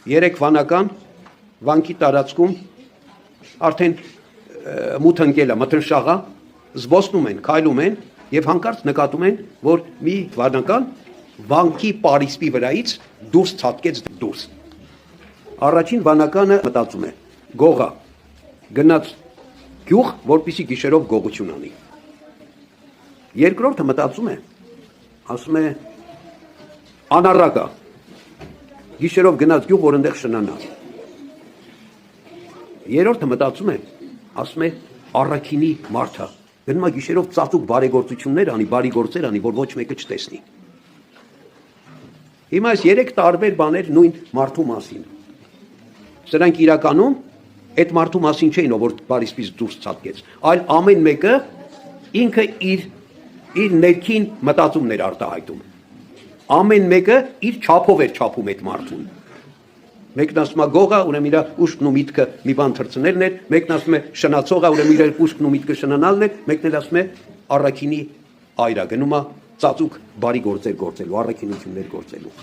3 վանական վանքի տարածքում արդեն մութ ընկել է, մթնշաղ է, զբոսնում են, քայլում են եւ հանկարծ նկատում են, որ մի վանական վանքի պարիսպի վրայից դուրս ցածկեց դուրս։ Առաջին վանականը մտածում է. գողա, գնաց գյուղ, որպեսզի գիշերով գողություն անի։ Երկրորդը մտածում է, ասում է անառակա, գիշերով գնաց գյուղ, որ այնտեղ շնանա։ Երրորդը մտածում է, ասում է առաքինի մարդը, գնում է գիշերով ծածուկ բարեգործություններ անի, բարի գործեր անի, որ ոչ մեկը չտեսնի։ Հիմա այս 3 տարբեր բաներ նույն մարդու մասին։ Սրանք իրականում այդ մարդու մասին չէին, որ պարիսպից դուրս ցածկեց, այլ ամեն մեկը ինքը իր ներքին մտածումներ արտահայտում։ Ամեն մեկը իր չափով էր չափում այդ մարդուն։ Մեկն ասում է գողա, ուրեմն իր ուշքն ու միտքը մի բան թրցնելն էր, մեկն ասում է շնացողա, ուրեմն իր ուշքն ու միտքը շնանալն էր, մեկն էլ ասում է առաքինի այրա, գնում է ծածուկ բարի գործեր գործելու, առաքինություններ գործելու։